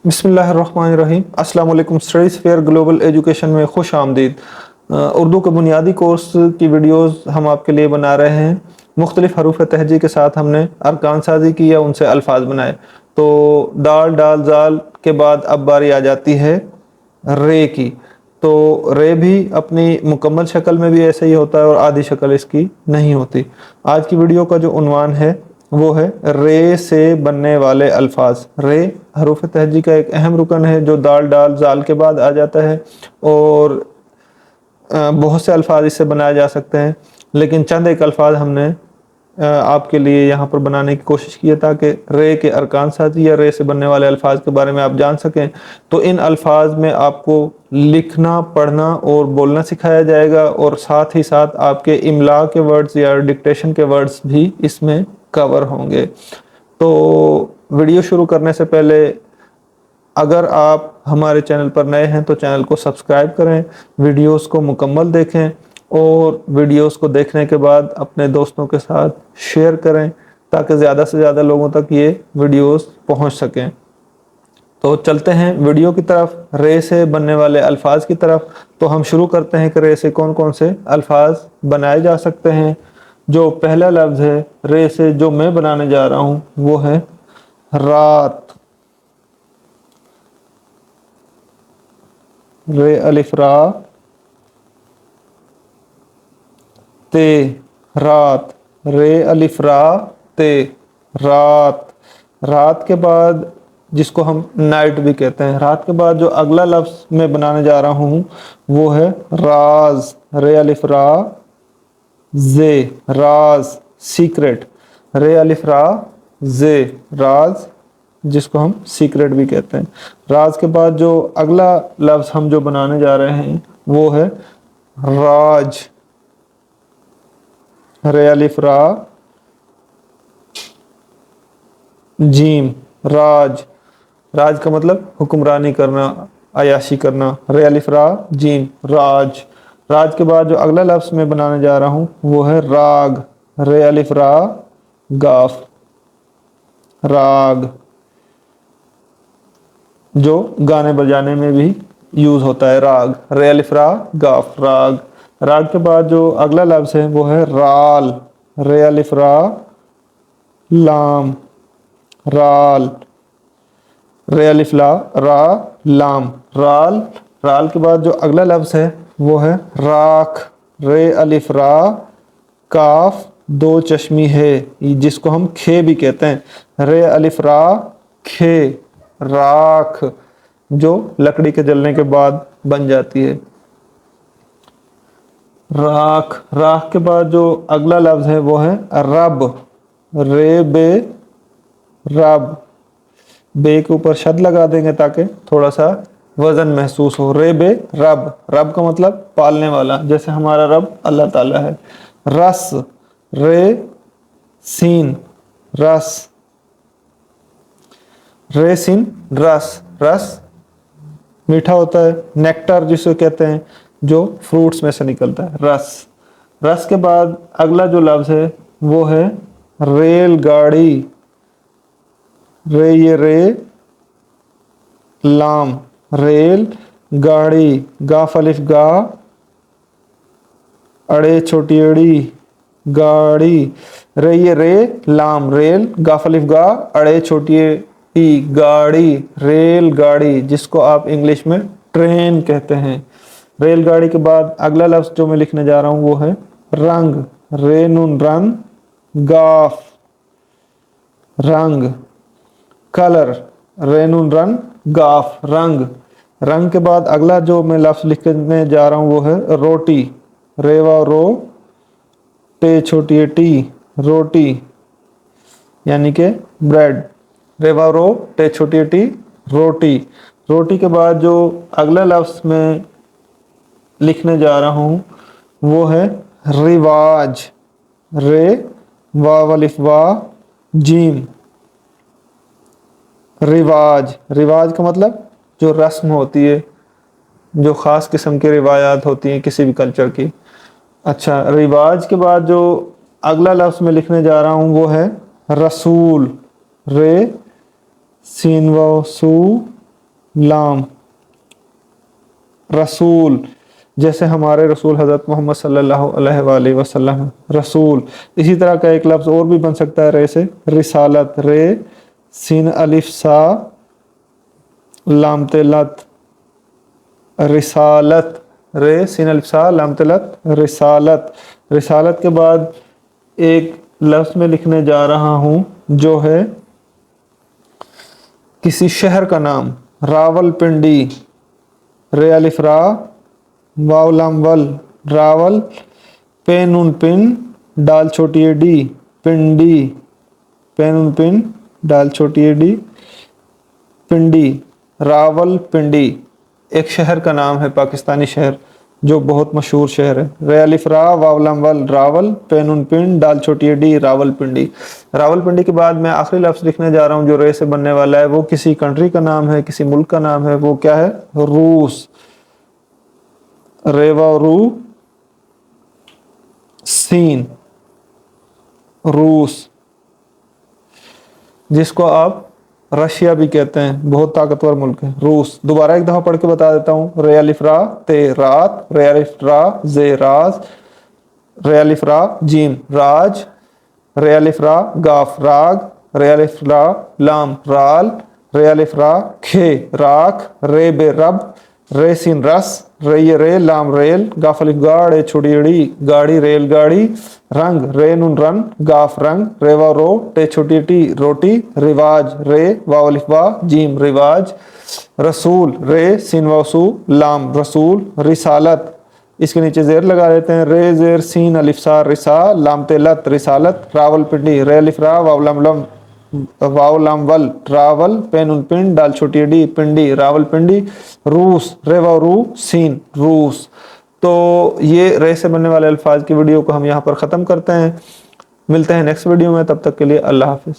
बिस्मिल्लाहिर्रहमानिर्रहीम। अस्सलाम वालेकुम। स्टडीज़ फेयर ग्लोबल एजुकेशन में खुश आमदीद। उर्दू के बुनियादी कोर्स की वीडियोस हम आपके लिए बना रहे हैं। मुख्तलिफ हरूफ तहजी के साथ हमने अरकान साजी की या उनसे अल्फाज बनाए। तो दाल डाल जाल के बाद अब बारी आ जाती है रे की। तो रे भी अपनी मुकम्मल शक्ल में भी ऐसे ही होता है और आधी शक्ल इसकी नहीं होती। आज की वीडियो का जो उन्वान है वो है रे से बनने वाले अल्फाज। रे हरूफ तहजी का एक अहम रुकन है जो दाल डाल जाल के बाद आ जाता है और बहुत से अल्फाज इससे बनाए जा सकते हैं, लेकिन चंद एक अल्फाज हमने आपके लिए यहाँ पर बनाने की कोशिश की है ताकि रे के अरकान साजी या रे से बनने वाले अल्फाज के बारे में आप जान सकें। तो इन अल्फाज में आपको लिखना, पढ़ना और बोलना सिखाया जाएगा और साथ ही साथ आपके इमला के वर्ड्स या डिक्टेशन के वर्ड्स भी इसमें कवर होंगे। तो वीडियो शुरू करने से पहले अगर आप हमारे चैनल पर नए हैं तो चैनल को सब्सक्राइब करें, वीडियोस को मुकम्मल देखें और वीडियोस को देखने के बाद अपने दोस्तों के साथ शेयर करें ताकि ज़्यादा से ज़्यादा लोगों तक ये वीडियोस पहुंच सकें। तो चलते हैं वीडियो की तरफ, रे से बनने वाले अल्फाज की तरफ। तो हम शुरू करते हैं कि रे से कौन कौन से अल्फाज बनाए जा सकते हैं। जो पहला लफ्ज़ है रे से जो मैं बनाने जा रहा हूँ वो है रात। रे अलिफ रा ते रात। रे अलिफ रा ते रात। रात के बाद जिसको हम नाइट भी कहते हैं, रात के बाद जो अगला लफ्ज़ मैं बनाने जा रहा हूँ वो है राज। रे अलिफ रा जे राज, सीक्रेट। रे अलिफ रा जे राज, जिसको हम सीक्रेट भी कहते हैं। राज के बाद जो अगला लफ्ज़ हम जो बनाने जा रहे हैं वो है राज। रे अलिफ रा जीम राज। राज का मतलब हुक्मरानी करना, अयाशी करना। रे अलिफ रा जीम राज। राज के बाद जो अगला लफ्ज़ मैं बनाने जा रहा हूँ वो है राग। रे अलिफ रा गाफ राग, जो गाने बजाने में भी यूज़ होता है राग। रे अलिफ रा गाफ राग। राग के बाद जो अगला लफ्ज़ है वो है राल। रे अलिफ रा लाम राल। रे अलिफ ला रा लाम राल। राल के बाद जो अगला लफ्ज़ है वो है राख। रे अलिफ रा काफ दो चश्मी है, जिसको हम खे भी कहते हैं। रे अलिफ रा खे राख, जो लकड़ी के जलने के बाद बन जाती है। राख। राख के बाद जो अगला लफ्ज़ है वो है रब। रे बे रब। बे के ऊपर शद लगा देंगे ताकि थोड़ा सा वज़न महसूस हो। रे बे रब। रब का मतलब पालने वाला, जैसे हमारा रब अल्लाह ताला है। रस। रे सीन रस। रे सीन रस। रस मीठा होता है, नेक्टर जिसे कहते हैं, जो फ्रूट्स में से निकलता है, रस। रस के बाद अगला जो लफ्ज़ है वो है रेलगाड़ी। रे ये रे लाम रेल गाड़ी। गाफ अलिफ गा अड़े छोटी अड़ी गाड़ी। रे ये रे लाम रेल। गाफ अलिफ गा अड़े छोटी टी गाड़ी रेल गाड़ी, जिसको आप इंग्लिश में ट्रेन कहते हैं। रेलगाड़ी के बाद अगला लफ्ज़ जो मैं लिखने जा रहा हूँ वो है रंग। रे नून रंग गाफ रंग। कलर। रे नून रंग गाफ रंग। रंग के बाद अगला जो मैं लफ्ज़ लिखने जा रहा हूँ वो है रोटी। रेवा रो टे छोटी टी रोटी, यानी कि ब्रेड। रेवा रो टे छोटी टी रोटी। रोटी के बाद जो अगला लफ्ज़ मैं लिखने जा रहा हूँ वो है रिवाज। रे वाव अलिफ वा जीम रिवाज। रिवाज का मतलब जो रस्म होती है, जो ख़ास किस्म की रिवायात होती हैं किसी भी कल्चर की। अच्छा, रिवाज के बाद जो अगला लफ्ज़ मैं लिखने जा रहा हूँ वो है रसूल। रे सीन व सू लाम, रसूल, जैसे हमारे रसूल हज़रत मोहम्मद सल्लल्लाहु अलैहि वसल्लम रसूल। इसी तरह का एक लफ्ज़ और भी बन सकता है रे से, रिसालत, रे सीन अलिफ सा लाम तेलत, रिसालत, रे सीन अलिफ सा लाम तेलत, रिसालत। रिसालत के बाद एक लफ्ज़ में लिखने जा रहा हूँ जो है किसी शहर का नाम, रावलपिंडी, रे अलिफ रा वाव लाम वल, रावल, पे नून पिन डाल छोटी ए डी, पिंडी, पे नून पिन डाल छोटी ए डी, पिंडी, रावलपिंडी एक शहर का नाम है, पाकिस्तानी शहर जो बहुत मशहूर शहर है। रे अलिफ रा वाव लाम वल, रावल, पे नून पिन डाल छोटी ए डी, रावलपिंडी। रावलपिंडी के बाद मैं आखिरी लफ्ज़ लिखने जा रहा हूँ जो रे से बनने वाला है, वो किसी कंट्री का नाम है, किसी मुल्क का नाम है। वो क्या है? रूस, रेवा रू सीन, रूस, जिसको आप रशिया भी कहते हैं, बहुत ताकतवर मुल्क है रूस। दोबारा एक दफा पढ़ के बता देता हूँ। रे अलिफ रा ते रात, रे अलिफ रा जे राज, रे अलिफ रा जीम राज, रे अलिफ रा गाफ राग, रे अलिफ रा लाम राल, रे अलिफ रा खे राख, रे बे रब, रे सिन रस, रे ये रे लाम रेल, गाफ अलिफ गाड़े छोड़ी अड़ी गाड़ी रेल गाड़ी, रंग, रे नून रन गाफ रंग, रेवा रो टे छोटी टी रोटी, रिवाज, रे वाव अलिफ बा जीम रिवाज, रसूल, रे सिन वासू लाम रसूल, रिसालत, इसके नीचे जेर लगा देते हैं, रे जेर सीन अलिफ सा रिसा लाम तेलत रिसालत, रावलपिंडी, रे अलिफ रा वाव लाम लम वाव लाम वल, रावल, पे नून पिन डाल छोटी डी, पिंडी, रावलपिंडी, रूस, रे वाव रू सीन रूस। तो ये रे से बनने वाले अल्फाज की वीडियो को हम यहाँ पर ख़त्म करते हैं। मिलते हैं नेक्स्ट वीडियो में, तब तक के लिए अल्लाह हाफिज़।